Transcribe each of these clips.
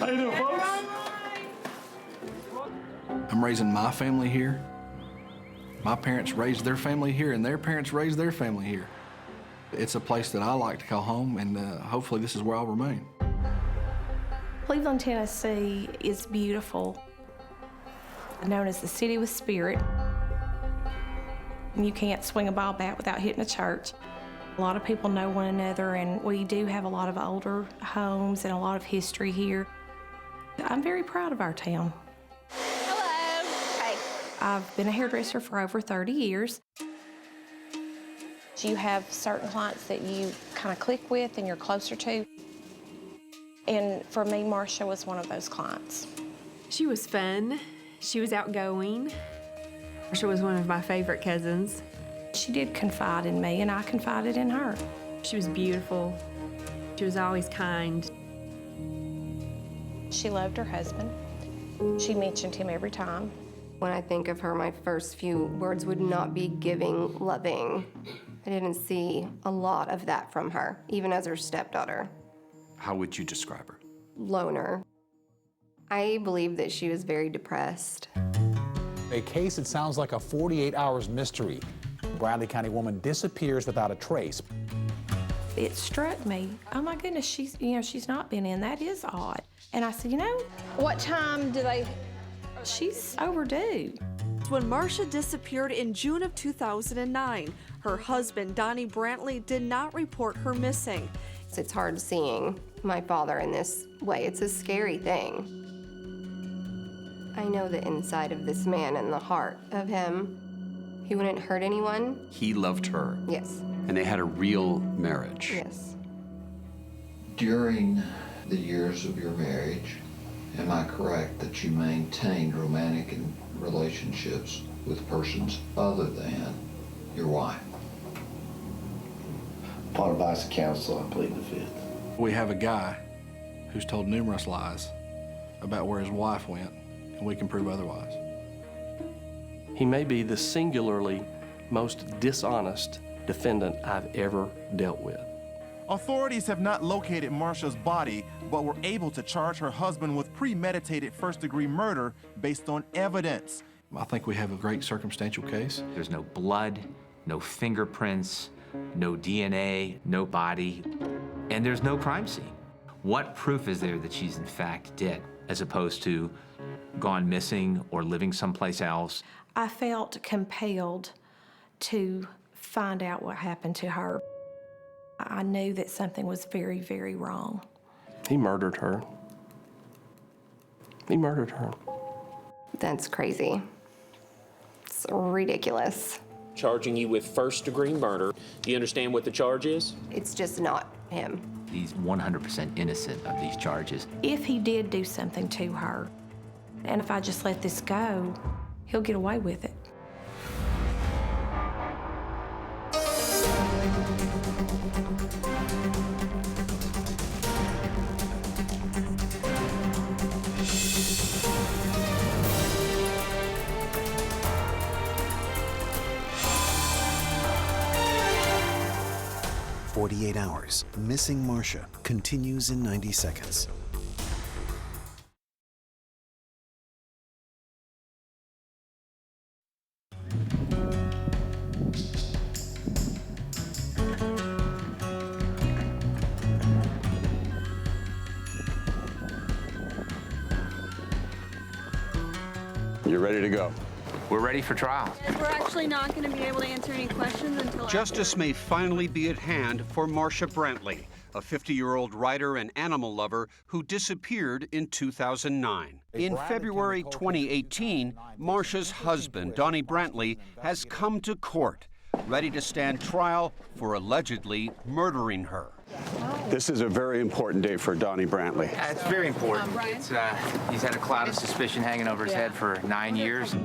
How you doing, folks? I'm raising my family here. My parents raised their family here, and their parents raised their family here. It's a place that I like to call home, and hopefully this is where I'll remain. Cleveland, Tennessee is beautiful, known as the city with spirit. You can't swing a ball bat without hitting a church. A lot of people know one another, and we do have a lot of older homes and a lot of history here. I'm very proud of our town. Hello. Hey. I've been a hairdresser for over 30 years. You have certain clients that you kind of click with and you're closer to. And for me, Marsha was one of those clients. She was fun. She was outgoing. Marsha was one of my favorite cousins. She did confide in me, and I confided in her. She was beautiful. She was always kind. She loved her husband. She mentioned him every time. When I think of her, my first few words would not be giving, loving. I didn't see a lot of that from her, even as her stepdaughter. How would you describe her? Loner. I believe that she was very depressed. A case that sounds like a 48 hours mystery. Bradley County woman disappears without a trace. It struck me, oh my goodness, she's not been in. That is odd. And I said, What time do they... she's overdue. When Marsha disappeared in June of 2009, her husband, Donnie Brantley, did not report her missing. It's hard seeing my father in this way. It's a scary thing. I know the inside of this man and the heart of him. He wouldn't hurt anyone. He loved her. Yes. And they had a real marriage. Yes. During the years of your marriage, am I correct that you maintained romantic relationships with persons other than your wife? Upon advice of counsel, I plead the fifth. We have a guy who's told numerous lies about where his wife went, and we can prove otherwise. He may be the singularly most dishonest defendant I've ever dealt with. Authorities have not located Marsha's body, but were able to charge her husband with premeditated first-degree murder based on evidence. I think we have a great circumstantial case. There's no blood, no fingerprints, no DNA, no body, and there's no crime scene. What proof is there that she's in fact dead, as opposed to gone missing or living someplace else? I felt compelled to find out what happened to her. I knew that something was very, very wrong. He murdered her. He murdered her. That's crazy. It's ridiculous. Charging you with first-degree murder. Do you understand what the charge is? It's just not him. He's 100% innocent of these charges. If he did do something to her, and if I just let this go, he'll get away with it. "48 Hours, Missing Marsha" continues in 90 seconds. You're ready to go. We're ready for trial. We're actually not going to be able to answer any questions until Justice may finally be at hand for Marsha Brantley, a 50-year-old writer and animal lover who disappeared in 2009. In February 2018, Marsha's husband, Donnie Brantley, has come to court, ready to stand trial for allegedly murdering her. This is a very important day for Donnie Brantley. It's very important. He's had a cloud of suspicion hanging over his head for 9 years.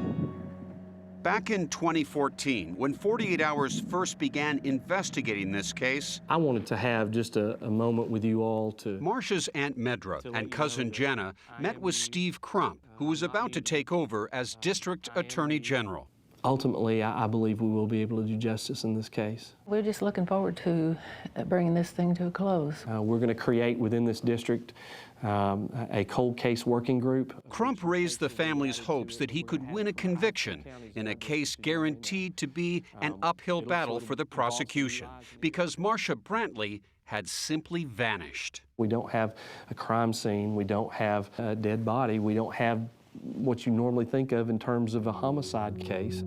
Back in 2014, when 48 Hours first began investigating this case, I wanted to have just a moment with you all to... Marsha's Aunt Medra and cousin Jenna met with Steve Crump, who was about to take over as District Attorney General. Ultimately, I believe we will be able to do justice in this case. We're just looking forward to bringing this thing to a close. We're going to create within this district a cold case working group. Crump raised the family's hopes that he could win a conviction in a case guaranteed to be an uphill battle for the prosecution because Marsha Brantley had simply vanished. We don't have a crime scene. We don't have a dead body. We don't have what you normally think of in terms of a homicide case.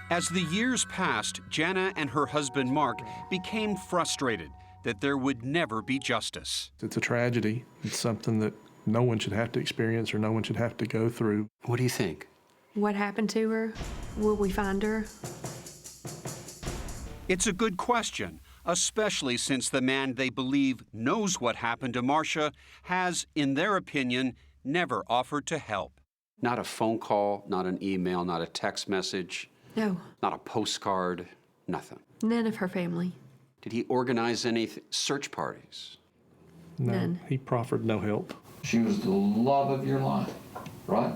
As the years passed, Jana and her husband Mark became frustrated that there would never be justice. It's a tragedy. It's something that no one should have to experience or no one should have to go through. What do you think? What happened to her? Will we find her? It's a good question, especially since the man they believe knows what happened to Marsha has, in their opinion, never offered to help. Not a phone call, not an email, not a text message. No. Not a postcard, nothing. None of her family. Did he organize any search parties? No, None. he proffered no help. She was the love of your life, right?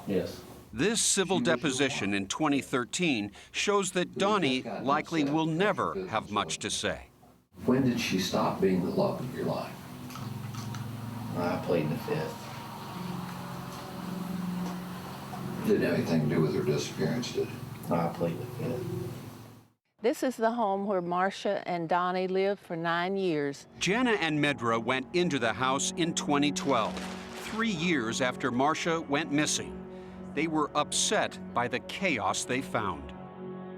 Yes. This civil deposition in 2013 shows that Donnie likely will never have much to say. When did she stop being the love of your life? I plead the fifth. Didn't have anything to do with her disappearance, did it? I plead the fifth. This is the home where Marsha and Donnie lived for 9 years. Jana and Medra went into the house in 2012, 3 years after Marsha went missing. They were upset by the chaos they found.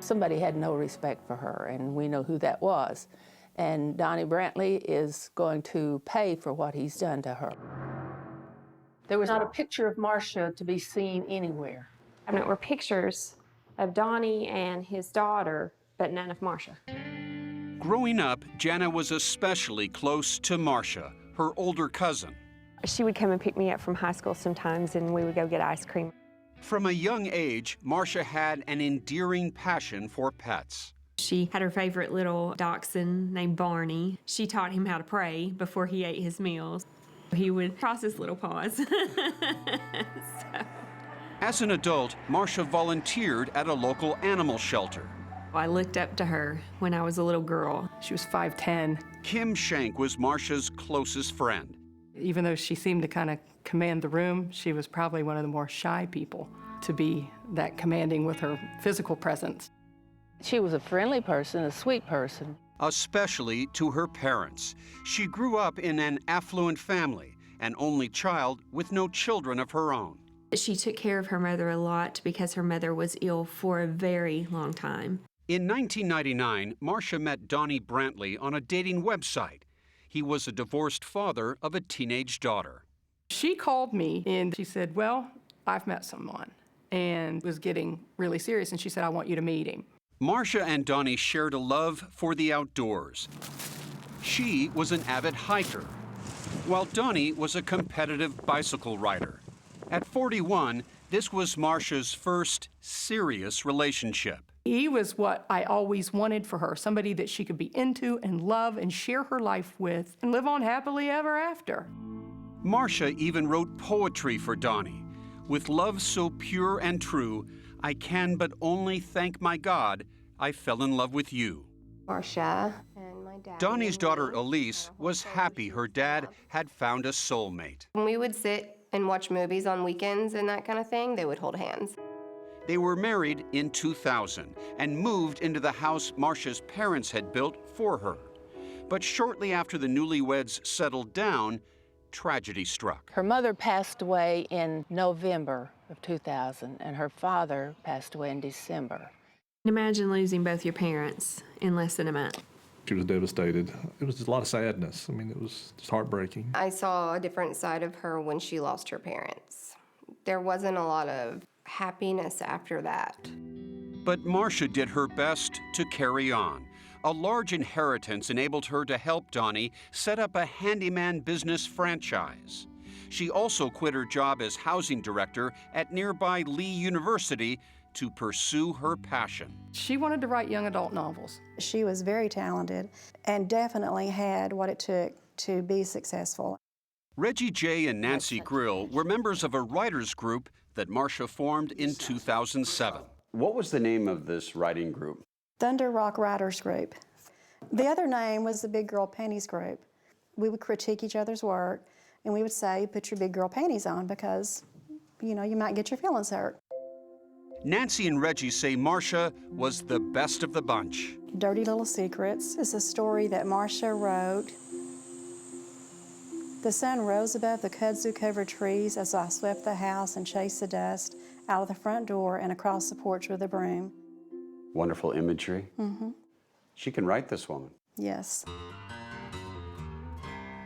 Somebody had no respect for her, and we know who that was. And Donnie Brantley is going to pay for what he's done to her. There was not a picture of Marsha to be seen anywhere. I mean, there were pictures of Donnie and his daughter, but none of Marsha. Growing up, Jana was especially close to Marsha, her older cousin. She would come and pick me up from high school sometimes, and we would go get ice cream. From a young age, Marsha had an endearing passion for pets. She had her favorite little dachshund named Barney. She taught him how to pray before he ate his meals. He would cross his little paws. As an adult, Marsha volunteered at a local animal shelter. I looked up to her when I was a little girl. She was 5'10". Kim Shank was Marsha's closest friend. Even though she seemed to kind of command the room, she was probably one of the more shy people to be that commanding with her physical presence. She was a friendly person, a sweet person. Especially to her parents. She grew up in an affluent family, an only child with no children of her own. She took care of her mother a lot because her mother was ill for a very long time. In 1999, Marsha met Donnie Brantley on a dating website. He was a divorced father of a teenage daughter. She called me and she said, well, I've met someone, and was getting really serious, and she said, I want you to meet him. Marsha and Donnie shared a love for the outdoors. She was an avid hiker, while Donnie was a competitive bicycle rider. At 41, this was Marsha's first serious relationship. He was what I always wanted for her, somebody that she could be into and love and share her life with and live on happily ever after. Marsha even wrote poetry for Donnie. With love so pure and true, I can but only thank my God I fell in love with you. Marsha and my dad. Donnie's daughter Elise was happy her dad had found a soulmate. When we would sit and watch movies on weekends and that kind of thing, they would hold hands. They were married in 2000 and moved into the house Marsha's parents had built for her. But shortly after the newlyweds settled down, tragedy struck. Her mother passed away in November of 2000, and her father passed away in December. Imagine losing both your parents in less than a month. She was devastated. It was just a lot of sadness. I mean, it was just heartbreaking. I saw a different side of her when she lost her parents. There wasn't a lot of happiness after that. But Marsha did her best to carry on. A large inheritance enabled her to help Donnie set up a handyman business franchise. She also quit her job as housing director at nearby Lee University to pursue her passion. She wanted to write young adult novels. She was very talented and definitely had what it took to be successful. Reggie J. and Nancy Grill were members of a writers group that Marsha formed in 2007. What was the name of this writing group? Thunder Rock Writers Group. The other name was the Big Girl Panties Group. We would critique each other's work, and we would say, put your big girl panties on because, you know, you might get your feelings hurt. Nancy and Reggie say Marsha was the best of the bunch. Dirty Little Secrets is a story that Marsha wrote. The sun rose above the kudzu-covered trees as I swept the house and chased the dust out of the front door and across the porch with a broom. Wonderful imagery. Mm-hmm. She can write, this woman. Yes.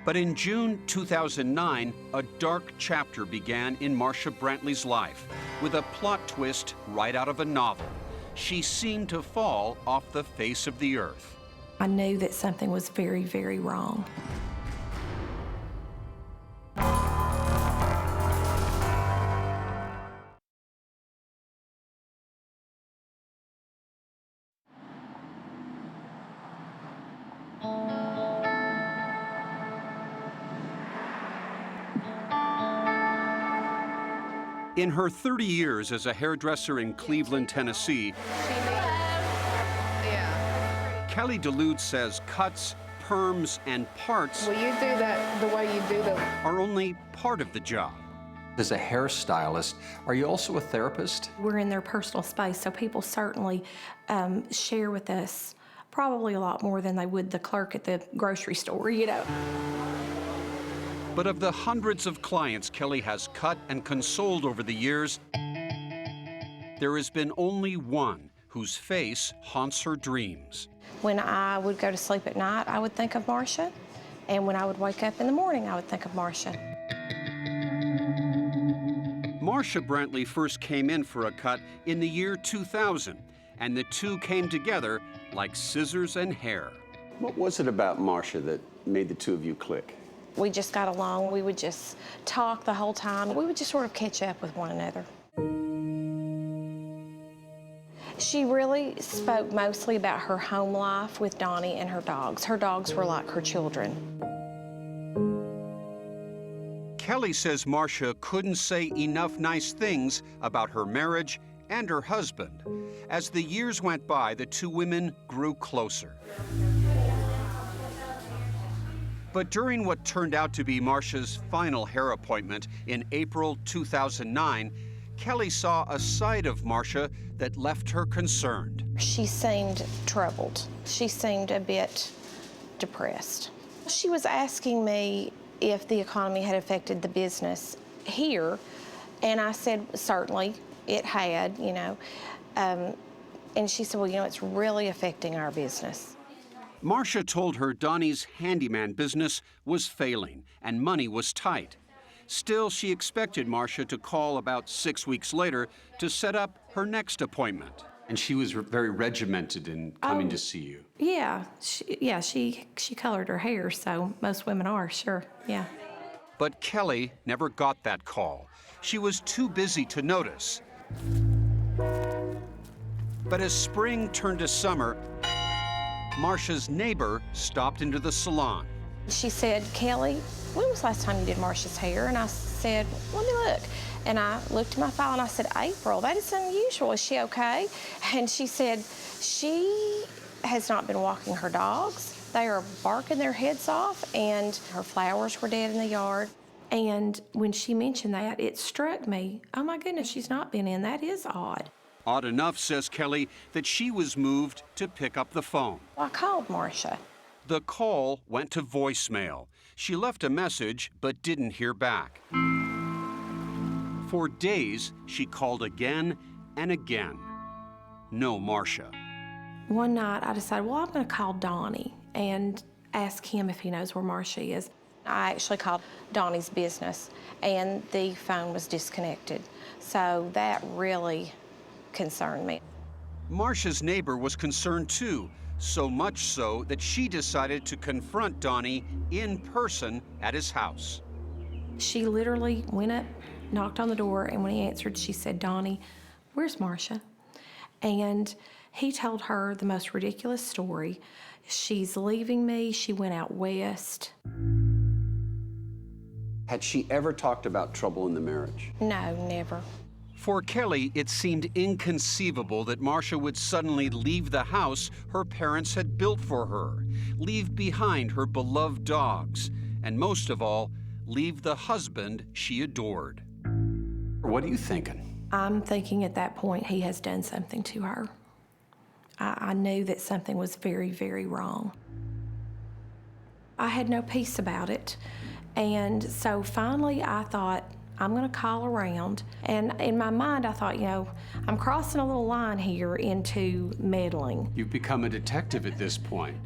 But in June 2009, a dark chapter began in Marsha Brantley's life with a plot twist right out of a novel. She seemed to fall off the face of the earth. I knew that something was very, very wrong. In her 30 years as a hairdresser in Cleveland, Tennessee, Kelly DeLude says cuts, perms, and parts Will you do that the way you do the... are only part of the job. As a hairstylist, are you also a therapist? We're in their personal space, so people certainly share with us probably a lot more than they would the clerk at the grocery store, you know. But of the hundreds of clients Kelly has cut and consoled over the years, there has been only one whose face haunts her dreams. When I would go to sleep at night, I would think of Marsha, and when I would wake up in the morning, I would think of Marsha. Marsha Brantley first came in for a cut in the year 2000, and the two came together like scissors and hair. What was it about Marsha that made the two of you click? We just got along. We would just talk the whole time. We would just sort of catch up with one another. She really spoke mostly about her home life with Donnie and her dogs. Her dogs were like her children. Kelly says Marsha couldn't say enough nice things about her marriage and her husband. As the years went by, the two women grew closer. But during what turned out to be Marsha's final hair appointment in April 2009, Kelly saw a side of Marsha that left her concerned. She seemed troubled. She seemed a bit depressed. She was asking me if the economy had affected the business here, and I said, certainly it had, you know. And she said, well, you know, it's really affecting our business. Marsha told her Donnie's handyman business was failing and money was tight. Still, she expected Marsha to call about 6 weeks later to set up her next appointment. And she was very regimented in coming to see you. Yeah, she colored her hair, so most women are, sure, yeah. But Kelly never got that call. She was too busy to notice. But as spring turned to summer, Marsha's neighbor stopped into the salon. She said, Kelly, when was the last time you did Marsha's hair? And I said, let me look. And I looked at my file and I said, April, that is unusual. Is she okay? And she said, she has not been walking her dogs. They are barking their heads off, and her flowers were dead in the yard. And when she mentioned that, it struck me, oh my goodness, she's not been in. That is odd. Odd enough, says Kelly, that she was moved to pick up the phone. I called Marsha. The call went to voicemail. She left a message but didn't hear back. For days, she called again and again. No Marsha. One night, I decided, well, I'm going to call Donnie and ask him if he knows where Marsha is. I actually called Donnie's business, and the phone was disconnected. So that really concerned me. Marsha's neighbor was concerned too, so much so that she decided to confront Donnie in person at his house. She literally went up, knocked on the door, and when he answered, she said, Donnie, where's Marsha? And he told her the most ridiculous story. She's leaving me. She went out west. Had she ever talked about trouble in the marriage? No, never. For Kelly, it seemed inconceivable that Marsha would suddenly leave the house her parents had built for her, leave behind her beloved dogs, and most of all, leave the husband she adored. What are you thinking? I'm thinking at that point he has done something to her. I knew that something was very, very wrong. I had no peace about it. And so finally I thought, I'm gonna call around. And in my mind, I thought, you know, I'm crossing a little line here into meddling. You've become a detective at this point.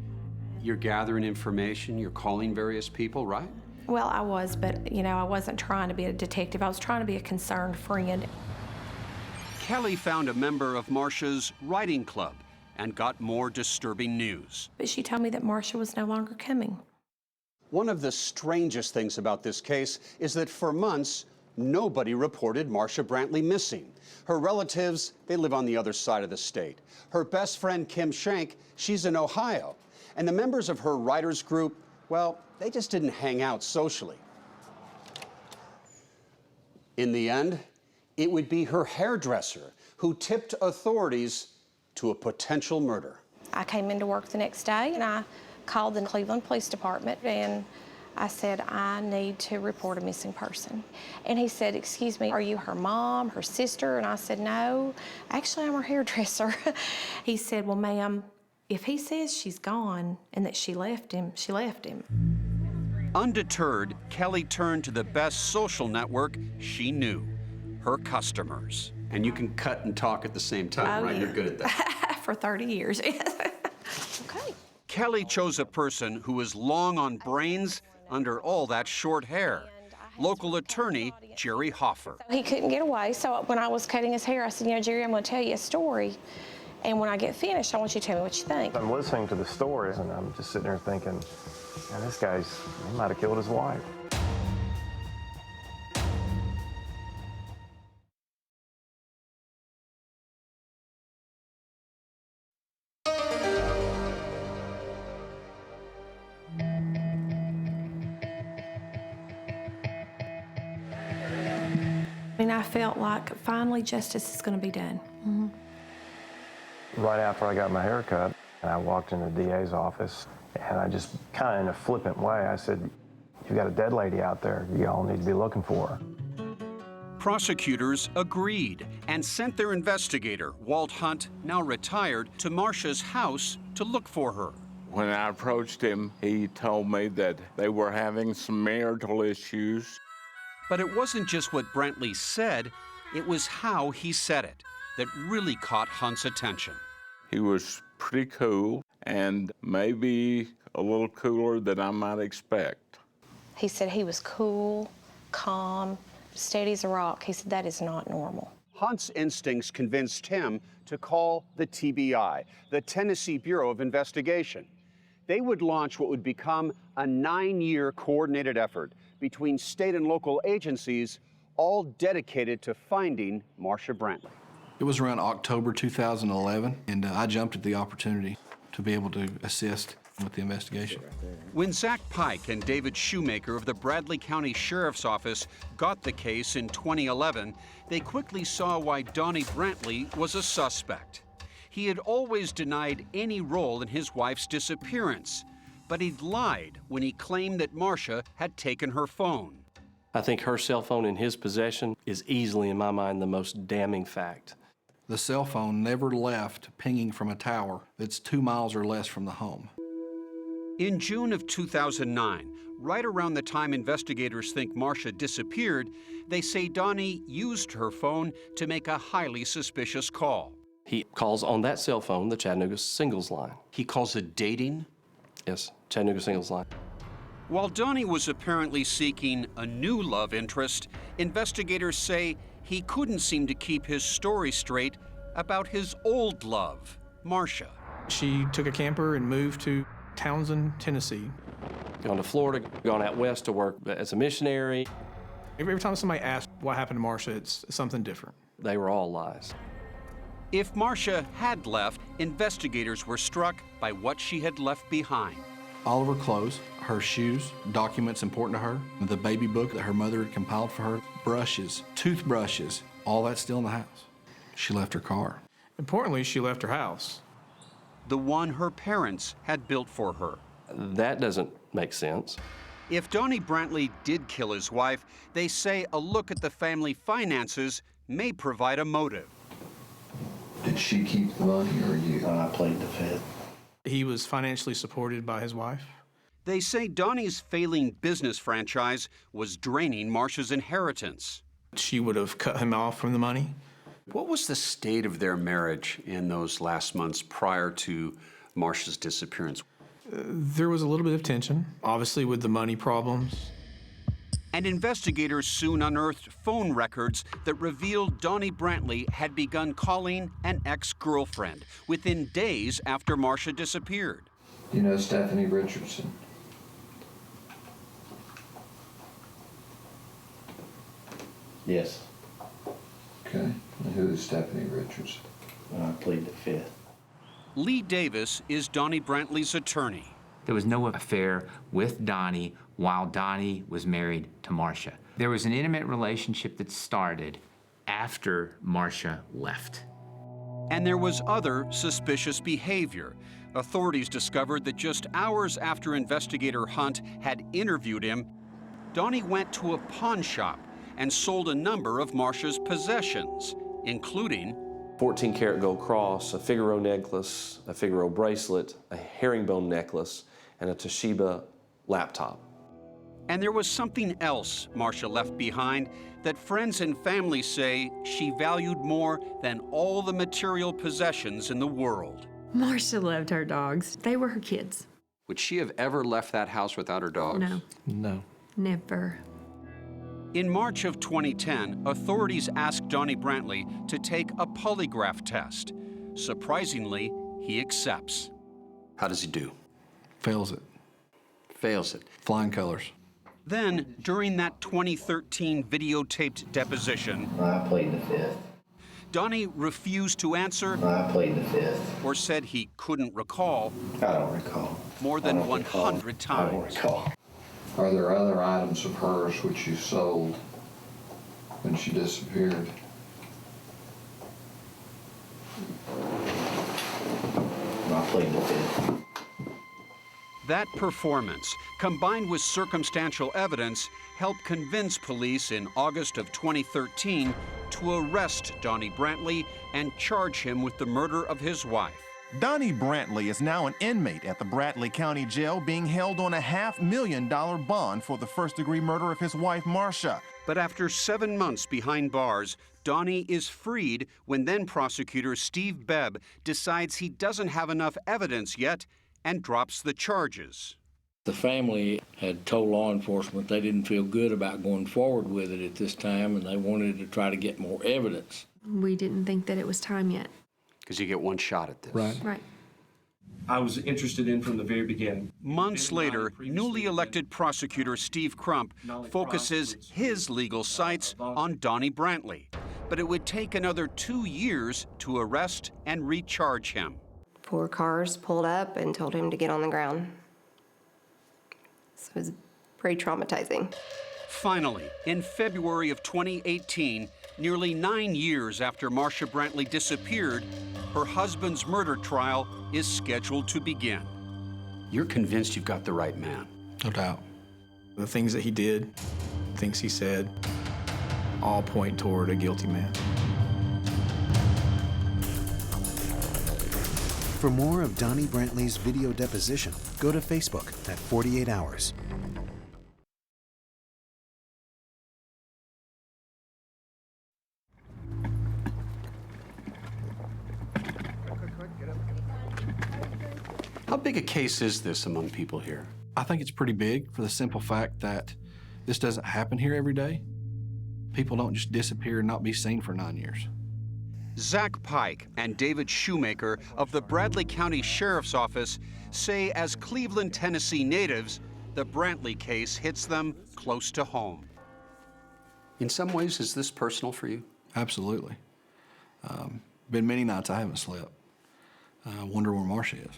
You're gathering information, you're calling various people, right? Well, I was, but you know, I wasn't trying to be a detective. I was trying to be a concerned friend. Kelly found a member of Marsha's writing club and got more disturbing news. But she told me that Marsha was no longer coming. One of the strangest things about this case is that for months, nobody reported Marsha Brantley missing. Her relatives, they live on the other side of the state. Her best friend, Kim Shank, she's in Ohio. And the members of her writers group, well, they just didn't hang out socially. In the end, it would be her hairdresser who tipped authorities to a potential murder. I came into work the next day and I called the Cleveland Police Department and I said, I need to report a missing person. And he said, excuse me, are you her mom, her sister? And I said, no, actually I'm her hairdresser. He said, well, ma'am, if he says she's gone and that she left him, she left him. Undeterred, Kelly turned to the best social network she knew, her customers. And you can cut and talk at the same time, right? Yeah. You're good at that. For 30 years. Okay. Kelly chose a person who was long on brains under all that short hair. Local attorney Jerry Hoffer. He couldn't get away, so when I was cutting his hair, I said, you know, Jerry, I'm going to tell you a story. And when I get finished, I want you to tell me what you think. I'm listening to the stories, and I'm just sitting there thinking, man, this guy's, he might have killed his wife. I mean, I felt like finally justice is going to be done. Right after I got my hair cut, and I walked in the DA's office, and I just kind of in a flippant way, I said, you've got a dead lady out there. You all need to be looking for her. Prosecutors agreed and sent their investigator, Walt Hunt, now retired, to Marsha's house to look for her. When I approached him, he told me that they were having some marital issues. But it wasn't just what Brantley said, it was how he said it that really caught Hunt's attention. He was pretty cool and maybe a little cooler than I might expect. He said he was cool, calm, steady as a rock. He said that is not normal. Hunt's instincts convinced him to call the TBI, the Tennessee Bureau of Investigation. They would launch what would become a 9-year coordinated effort between state and local agencies, all dedicated to finding Marsha Brantley. It was around October 2011, and I jumped at the opportunity to be able to assist with the investigation. When Zach Pike and David Shoemaker of the Bradley County Sheriff's Office got the case in 2011, they quickly saw why Donnie Brantley was a suspect. He had always denied any role in his wife's disappearance, but he'd lied when he claimed that Marsha had taken her phone. I think her cell phone in his possession is easily, in my mind, the most damning fact. The cell phone never left pinging from a tower that's 2 miles or less from the home. In June of 2009, right around the time investigators think Marsha disappeared, they say Donnie used her phone to make a highly suspicious call. He calls on that cell phone, the Chattanooga Singles line. He calls it dating? Yes, Chattanooga Singles line. While Donnie was apparently seeking a new love interest, investigators say he couldn't seem to keep his story straight about his old love, Marsha. She took a camper and moved to Townsend, Tennessee. Gone to Florida, gone out west to work as a missionary. Every time somebody asks what happened to Marsha, it's something different. They were all lies. If Marsha had left, investigators were struck by what she had left behind. All of her clothes, her shoes, documents important to her, the baby book that her mother had compiled for her, brushes, toothbrushes, All that's still in the house. She left her car. Importantly, she left her house. The one her parents had built for her. That doesn't make sense. If Donnie Brantley did kill his wife, they say a look at the family finances may provide a motive. Did she keep the money or you? I played the fifth. He was financially supported by his wife. They say Donnie's failing business franchise was draining Marsha's inheritance. She would have cut him off from the money. What was the state of their marriage in those last months prior to Marsha's disappearance? There was a little bit of tension, obviously with the money problems. And investigators soon unearthed phone records that revealed Donnie Brantley had begun calling an ex-girlfriend within days after Marsha disappeared. You know Stephanie Richardson? Yes. Okay. And who is Stephanie Richardson? I played the fifth. Lee Davis is Donnie Brantley's attorney. There was no affair with Donnie while Donnie was married to Marsha. There was an intimate relationship that started after Marsha left. And there was other suspicious behavior. Authorities discovered that just hours after investigator Hunt had interviewed him, Donnie went to a pawn shop and sold a number of Marsha's possessions, including 14-karat gold cross, a Figaro necklace, a Figaro bracelet, a herringbone necklace, and a Toshiba laptop. And there was something else Marsha left behind that friends and family say she valued more than all the material possessions in the world. Marsha loved her dogs. They were her kids. Would she have ever left that house without her dogs? No. No. Never. In March of 2010, authorities asked Donnie Brantley to take a polygraph test. Surprisingly, he accepts. How does he do? Fails it. Fails it. Flying colors. Then, during that 2013 videotaped deposition, I played the fifth. Donnie refused to answer I played the fifth. or said he couldn't recall I don't recall. more than 100 I don't times. recall. Are there other items of hers which you sold when she disappeared? I played the fifth. That performance, combined with circumstantial evidence, helped convince police in August of 2013 to arrest Donnie Brantley and charge him with the murder of his wife. Donnie Brantley is now an inmate at the Bradley County Jail being held on a $500,000 bond for the first-degree murder of his wife, Marsha. But after 7 months behind bars, Donnie is freed when then-prosecutor Steve Bebb decides he doesn't have enough evidence yet and drops the charges. The family had told law enforcement they didn't feel good about going forward with it at this time, and they wanted to try to get more evidence. We didn't think that it was time yet. Because you get one shot at this. Right. I was interested in from the very beginning. Months later, newly elected prosecutor Steve Crump focuses his legal sights on Donnie Brantley. But it would take another 2 years to arrest and recharge him. 4 cars pulled up and told him to get on the ground. So it was pretty traumatizing. Finally, in February of 2018, nearly 9 years after Marsha Brantley disappeared, her husband's murder trial is scheduled to begin. You're convinced you've got the right man. No doubt. The things that he did, things he said, all point toward a guilty man. For more of Donnie Brantley's video deposition, go to Facebook at 48 Hours. How big a case is this among people here? I think it's pretty big for the simple fact that this doesn't happen here every day. People don't just disappear and not be seen for 9 years. Zach Pike and David Shoemaker of the Bradley County Sheriff's Office say as Cleveland, Tennessee natives, the Brantley case hits them close to home. In some ways, is this personal for you? Absolutely. Been many nights I haven't slept. Wonder where Marsha is.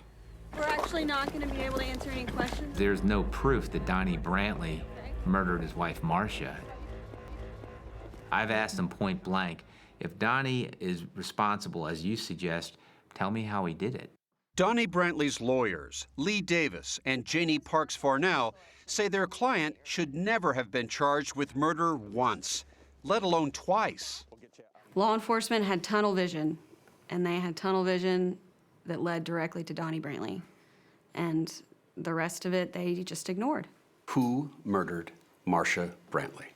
We're actually not going to be able to answer any questions. There's no proof that Donnie Brantley murdered his wife, Marsha. I've asked him point blank, If Donnie is responsible, as you suggest, tell me how he did it. Donnie Brantley's lawyers, Lee Davis and Janie Parks Farnell, say their client should never have been charged with murder once, let alone twice. Law enforcement had tunnel vision, and they had tunnel vision that led directly to Donnie Brantley. And the rest of it, they just ignored. Who murdered Marsha Brantley?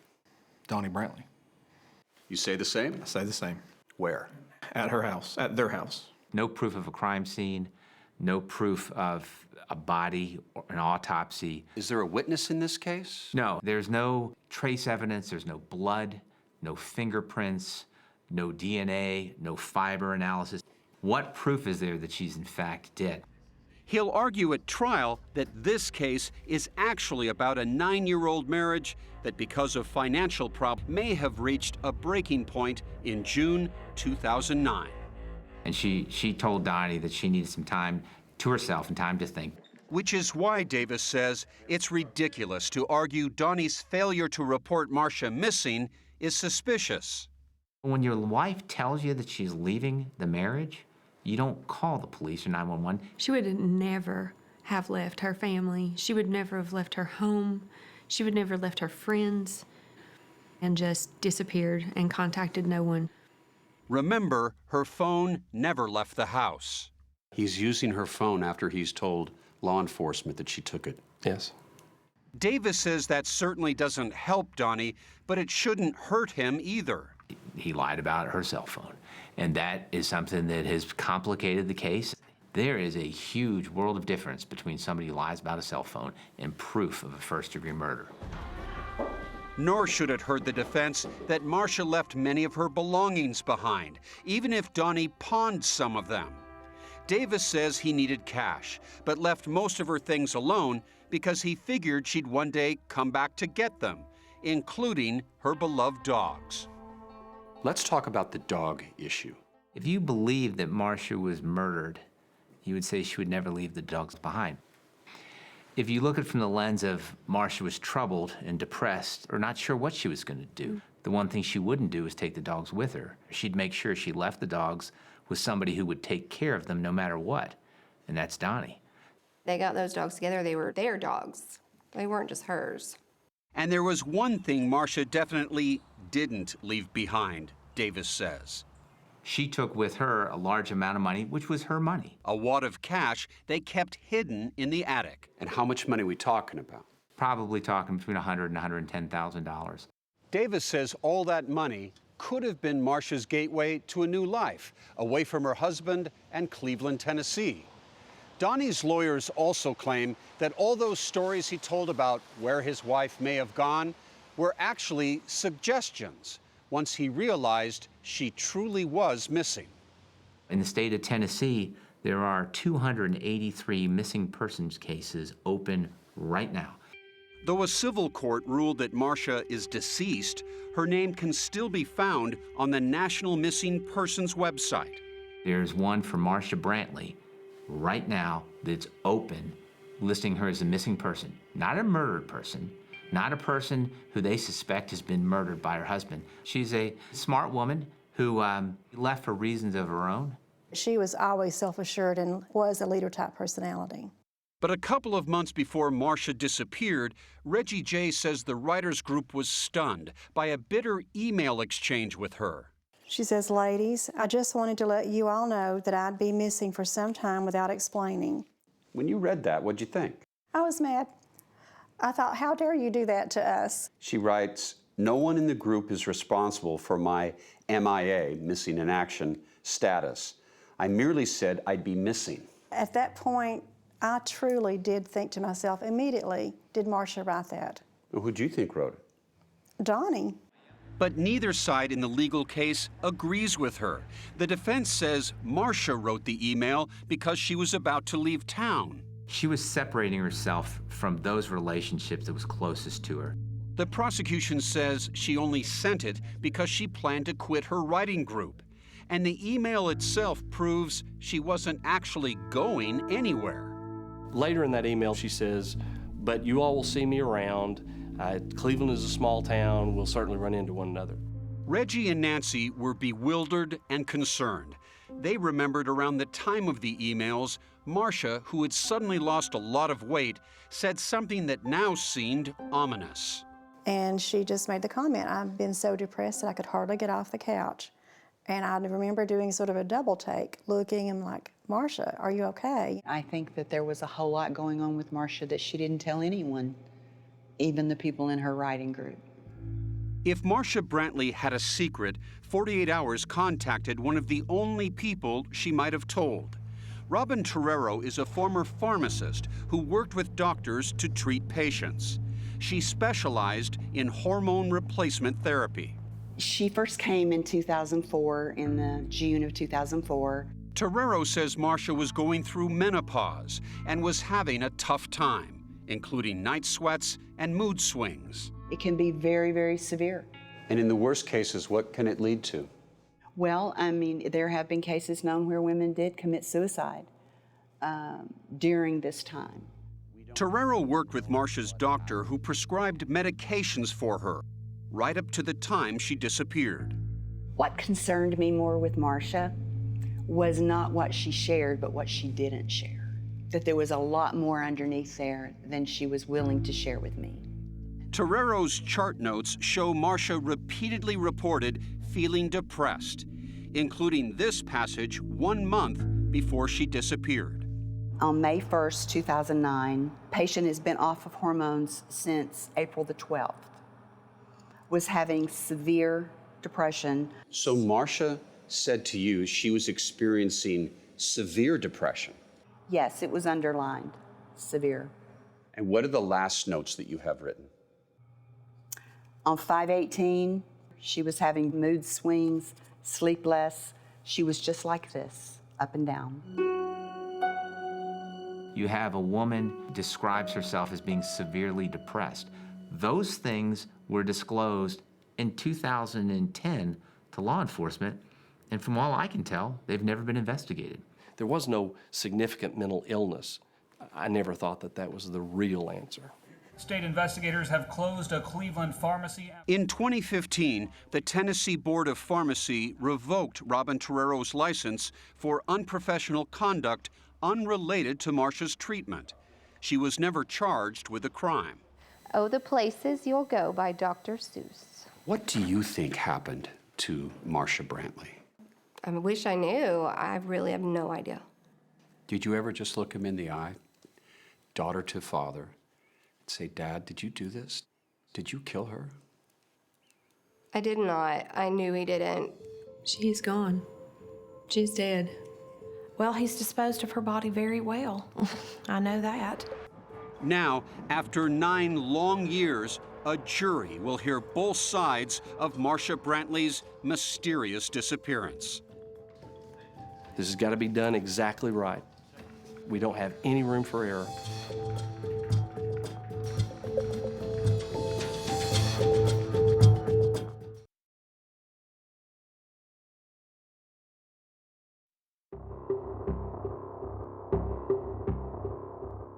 Donnie Brantley. You say the same? I say the same. Where? At her house, at their house. No proof of a crime scene, no proof of a body or an autopsy. Is there a witness in this case? No, there's no trace evidence, there's no blood, no fingerprints, no DNA, no fiber analysis. What proof is there that she's in fact dead? He'll argue at trial that this case is actually about a 9-year-old marriage that, because of financial problems, may have reached a breaking point in June 2009. And she told Donnie that she needed some time to herself and time to think. Which is why Davis says it's ridiculous to argue Donnie's failure to report Marsha missing is suspicious. When your wife tells you that she's leaving the marriage, you don't call the police or 911. She would never have left her family. She would never have left her home. She would never have left her friends, and just disappeared and contacted no one. Remember, her phone never left the house. He's using her phone after he's told law enforcement that she took it. Yes. Davis says that certainly doesn't help Donnie, but it shouldn't hurt him either. He lied about her cell phone, and that is something that has complicated the case. There is a huge world of difference between somebody who lies about a cell phone and proof of a first-degree murder. Nor should it hurt the defense that Marsha left many of her belongings behind, even if Donnie pawned some of them. Davis says he needed cash, but left most of her things alone because he figured she'd one day come back to get them, including her beloved dogs. Let's talk about the dog issue. If you believed that Marsha was murdered, you would say she would never leave the dogs behind. If you look at it from the lens of Marsha was troubled and depressed or not sure what she was going to do, the one thing she wouldn't do is take the dogs with her. She'd make sure she left the dogs with somebody who would take care of them no matter what, and that's Donnie. They got those dogs together. They were their dogs. They weren't just hers. And there was one thing Marsha definitely didn't leave behind, Davis says. She took with her a large amount of money, which was her money. A wad of cash they kept hidden in the attic. And how much money are we talking about? Probably talking between $100,000 and $110,000. Davis says all that money could have been Marsha's gateway to a new life, away from her husband and Cleveland, Tennessee. Donnie's lawyers also claim that all those stories he told about where his wife may have gone were actually suggestions once he realized she truly was missing. In the state of Tennessee, there are 283 missing persons cases open right now. Though a civil court ruled that Marsha is deceased, her name can still be found on the National Missing Persons website. There's one for Marsha Brantley right now that's open, listing her as a missing person, not a murdered person, not a person who they suspect has been murdered by her husband. She's a smart woman who left for reasons of her own. She was always self-assured and was a leader-type personality. But a couple of months before Marsha disappeared, Reggie J. says the writers' group was stunned by a bitter email exchange with her. She says, "Ladies, I just wanted to let you all know that I'd be missing for some time without explaining." When you read that, what'd you think? I was mad. I thought, how dare you do that to us? She writes, "No one in the group is responsible for my MIA, missing in action, status. I merely said I'd be missing." At that point, I truly did think to myself immediately, did Marsha write that? Who'd you think wrote it? Donnie. But neither side in the legal case agrees with her. The defense says Marsha wrote the email because she was about to leave town. She was separating herself from those relationships that was closest to her. The prosecution says she only sent it because she planned to quit her writing group. And the email itself proves she wasn't actually going anywhere. Later in that email, she says, "But you all will see me around. Cleveland is a small town. We'll certainly run into one another." Reggie and Nancy were bewildered and concerned. They remembered around the time of the emails, Marsha, who had suddenly lost a lot of weight, said something that now seemed ominous. And she just made the comment, I've been so depressed that I could hardly get off the couch. And I remember doing sort of a double take, looking and like, Marsha, are you okay? I think that there was a whole lot going on with Marsha that she didn't tell anyone, even the people in her writing group. If Marsha Brantley had a secret, 48 Hours contacted one of the only people she might have told. Robin Torero is a former pharmacist who worked with doctors to treat patients. She specialized in hormone replacement therapy. She first came in 2004, in the June of 2004. Torero says Marsha was going through menopause and was having a tough time, including night sweats and mood swings. It can be very, very severe. And in the worst cases, what can it lead to? Well, I mean, there have been cases known where women did commit suicide during this time. Torero worked with Marsha's doctor who prescribed medications for her, right up to the time she disappeared. What concerned me more with Marsha was not what she shared, but what she didn't share. That there was a lot more underneath there than she was willing to share with me. Torero's chart notes show Marsha repeatedly reported feeling depressed, including this passage 1 month before she disappeared. On May 1st, 2009, patient has been off of hormones since April the 12th. Was having severe depression. So Marsha said to you she was experiencing severe depression. Yes, it was underlined, severe. And what are the last notes that you have written? On 5/18, she was having mood swings, sleepless. She was just like this, up and down. You have a woman who describes herself as being severely depressed. Those things were disclosed in 2010 to law enforcement, and from all I can tell, they've never been investigated. There was no significant mental illness. I never thought that that was the real answer. State investigators have closed a Cleveland pharmacy. In 2015, the Tennessee Board of Pharmacy revoked Robin Torero's license for unprofessional conduct unrelated to Marsha's treatment. She was never charged with a crime. Oh, the Places You'll Go by Dr. Seuss. What do you think happened to Marsha Brantley? I wish I knew. I really have no idea. Did you ever just look him in the eye, daughter to father, and say, Dad, did you do this? Did you kill her? I did not. I knew he didn't. She's gone. She's dead. Well, he's disposed of her body very well. I know that. Now, after 9 long years, a jury will hear both sides of Marsha Brantley's mysterious disappearance. This has got to be done exactly right. We don't have any room for error.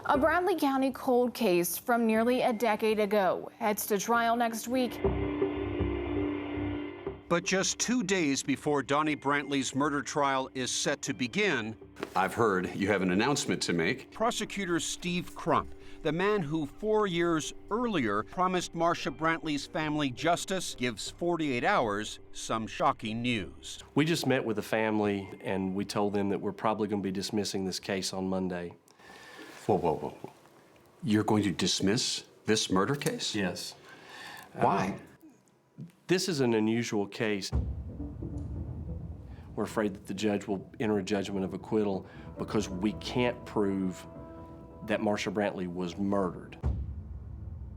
A Bradley County cold case from nearly a decade ago heads to trial next week. But just 2 days before Donnie Brantley's murder trial is set to begin, I've heard you have an announcement to make. Prosecutor Steve Crump, the man who 4 years earlier promised Marsha Brantley's family justice, gives 48 Hours some shocking news. We just met with the family and we told them that we're probably going to be dismissing this case on Monday. Whoa, whoa, whoa. You're going to dismiss this murder case? Yes. Why? This is an unusual case. We're afraid that the judge will enter a judgment of acquittal because we can't prove that Marsha Brantley was murdered.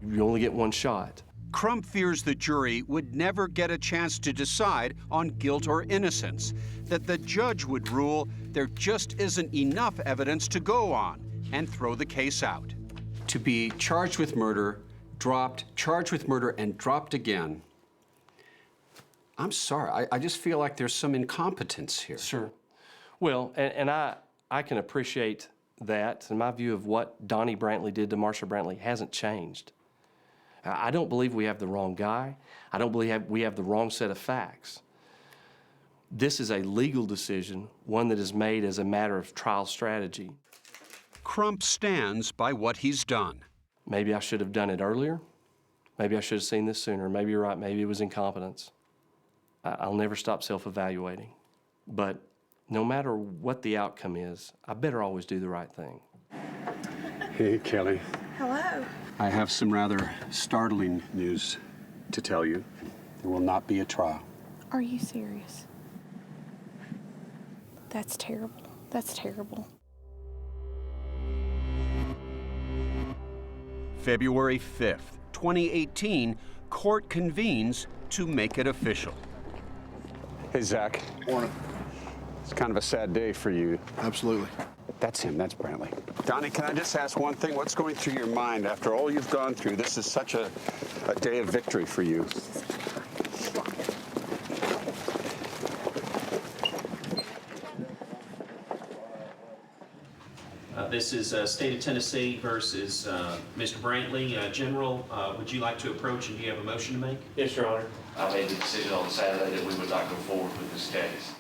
You only get one shot. Crump fears the jury would never get a chance to decide on guilt or innocence, that the judge would rule there just isn't enough evidence to go on and throw the case out. To be charged with murder, dropped, charged with murder, and dropped again. I'm sorry, I just feel like there's some incompetence here. Sure. Well, and I can appreciate that, and my view of what Donnie Brantley did to Marsha Brantley hasn't changed. I don't believe we have the wrong guy. I don't believe we have the wrong set of facts. This is a legal decision, one that is made as a matter of trial strategy. Crump stands by what he's done. Maybe I should have done it earlier. Maybe I should have seen this sooner. Maybe you're right. Maybe it was incompetence. I'll never stop self-evaluating. But no matter what the outcome is, I better always do the right thing. Hey, Kelly. Hello. I have some rather startling news to tell you. There will not be a trial. Are you serious? That's terrible. That's terrible. February 5th, 2018, court convenes to make it official. Hey, Zach. Morning. It's kind of a sad day for you. Absolutely. That's him. That's Brantley. Donnie, can I just ask one thing? What's going through your mind after all you've gone through? This is such a day of victory for you. This is State of Tennessee versus Mr. Brantley. General, would you like to approach and do you have a motion to make? Yes, Your Honor. I made the decision on Saturday that we would not go forward with this case.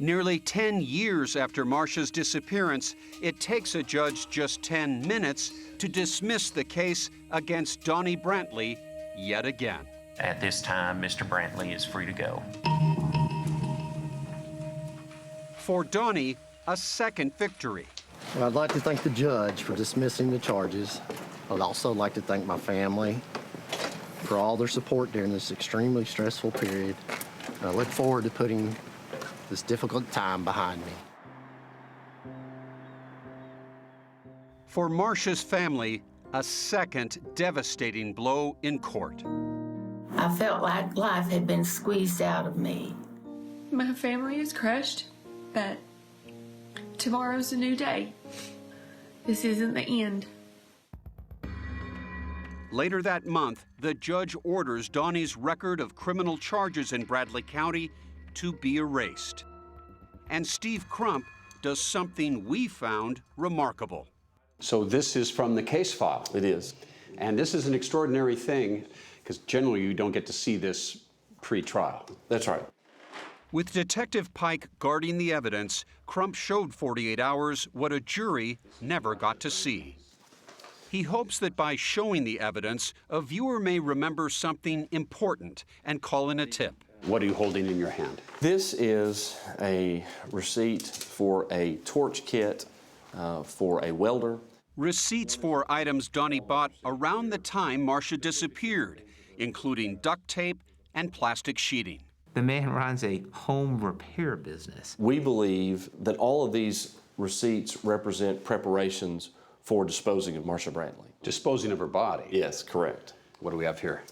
Nearly 10 years after Marsha's disappearance, it takes a judge just 10 minutes to dismiss the case against Donnie Brantley yet again. At this time, Mr. Brantley is free to go. For Donnie, a second victory. Well, I'd like to thank the judge for dismissing the charges. I'd also like to thank my family for all their support during this extremely stressful period. And I look forward to putting this difficult time behind me. For Marsha's family, a second devastating blow in court. I felt like life had been squeezed out of me. My family is crushed, but tomorrow's a new day. This isn't the end. Later that month, the judge orders Donnie's record of criminal charges in Bradley County to be erased. And Steve Crump does something we found remarkable. So this is from the case file. It is. And this is an extraordinary thing, because generally you don't get to see this pre-trial. That's right. With Detective Pike guarding the evidence, Crump showed 48 Hours what a jury never got to see. He hopes that by showing the evidence, a viewer may remember something important and call in a tip. What are you holding in your hand? This is a receipt for a torch kit for a welder. Receipts for items Donnie bought around the time Marsha disappeared, including duct tape and plastic sheeting. The man runs a home repair business. We believe that all of these receipts represent preparations for disposing of Marsha Brantley. Disposing of her body? Yes, correct. What do we have here?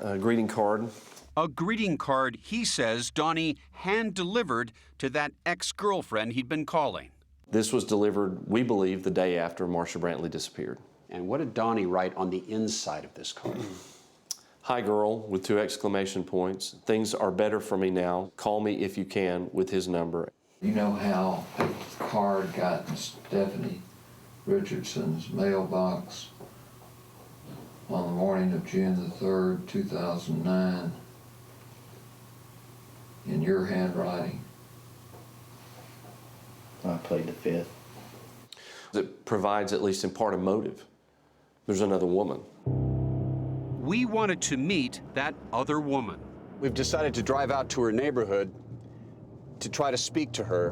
A greeting card. A greeting card he says Donnie hand-delivered to that ex-girlfriend he'd been calling. This was delivered, we believe, the day after Marsha Brantley disappeared. And what did Donnie write on the inside of this card? Hi, girl, with 2 exclamation points. Things are better for me now. Call me if you can, with his number. You know how a card got in Stephanie Richardson's mailbox on the morning of June the 3rd, 2009, in your handwriting? I played the fifth. It provides, at least in part, a motive. There's another woman. We wanted to meet that other woman. We've decided to drive out to her neighborhood to try to speak to her.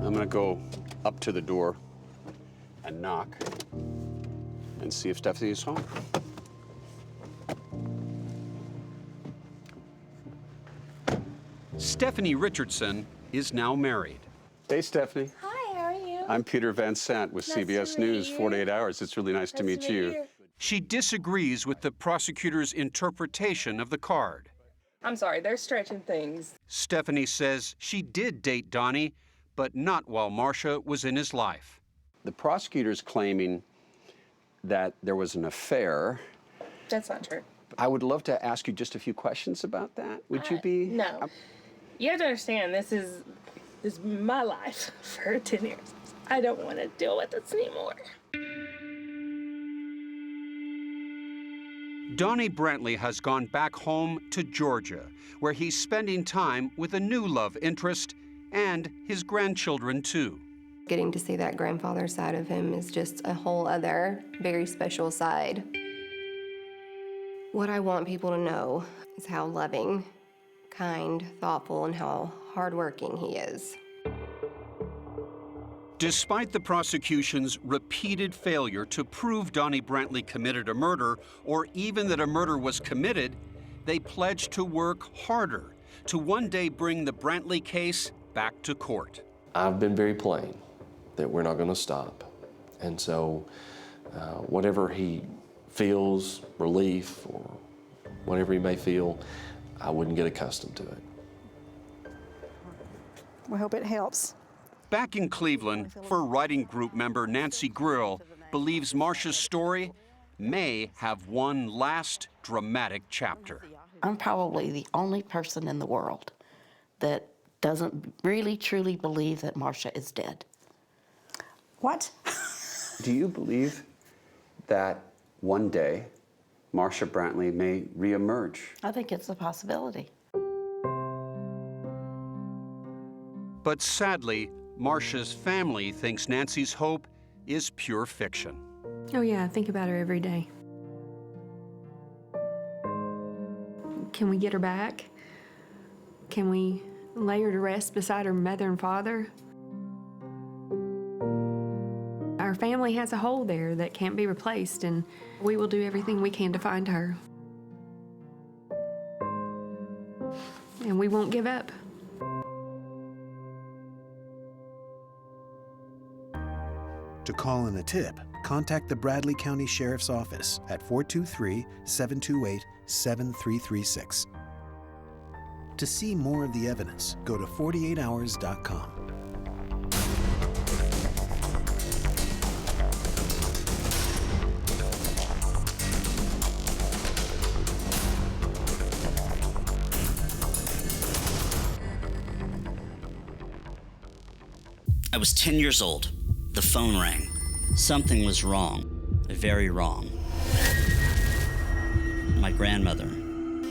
I'm gonna go up to the door and knock and see if Stephanie is home. Stephanie Richardson is now married. Hey, Stephanie. Hi, how are you? I'm Peter Van Sant with CBS News 48 Hours. It's really nice to meet you. She disagrees with the prosecutor's interpretation of the card. I'm sorry, they're stretching things. Stephanie says she did date Donnie, but not while Marsha was in his life. The prosecutor's claiming that there was an affair. That's not true. I would love to ask you just a few questions about that. Would you be? No. You have to understand, this is my life for 10 years. I don't want to deal with this anymore. Donnie Brantley has gone back home to Georgia, where he's spending time with a new love interest and his grandchildren, too. Getting to see that grandfather side of him is just a whole other very special side. What I want people to know is how loving, kind, thoughtful, and how hardworking he is. Despite the prosecution's repeated failure to prove Donnie Brantley committed a murder, or even that a murder was committed, they pledged to work harder to one day bring the Brantley case back to court. I've been very plain that we're not going to stop. And so whatever he feels, relief, or whatever he may feel, I wouldn't get accustomed to it. We hope it helps. Back in Cleveland, her writing group member Nancy Grill believes Marsha's story may have one last dramatic chapter. I'm probably the only person in the world that doesn't really truly believe that Marsha is dead. What? Do you believe that one day Marsha Brantley may reemerge? I think it's a possibility. But sadly, Marsha's family thinks Nancy's hope is pure fiction. Oh yeah, I think about her every day. Can we get her back? Can we lay her to rest beside her mother and father? Our family has a hole there that can't be replaced, and we will do everything we can to find her. And we won't give up. To call in a tip, contact the Bradley County Sheriff's Office at 423-728-7336. To see more of the evidence, go to 48hours.com. I was 10 years old. The phone rang. Something was wrong, very wrong. My grandmother,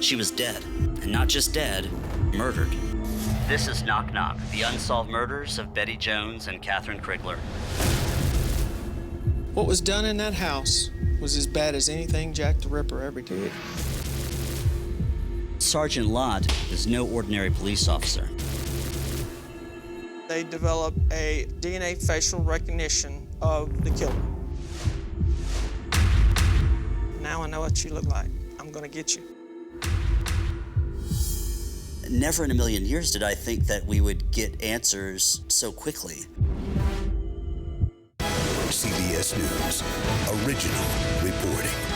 she was dead, and not just dead, murdered. This is Knock Knock, the unsolved murders of Betty Jones and Catherine Krigler. What was done in that house was as bad as anything Jack the Ripper ever did. Sergeant Lott is no ordinary police officer. They developed a DNA facial recognition of the killer. Now I know what you look like. I'm gonna get you. Never in a million years did I think that we would get answers so quickly. CBS News, original reporting.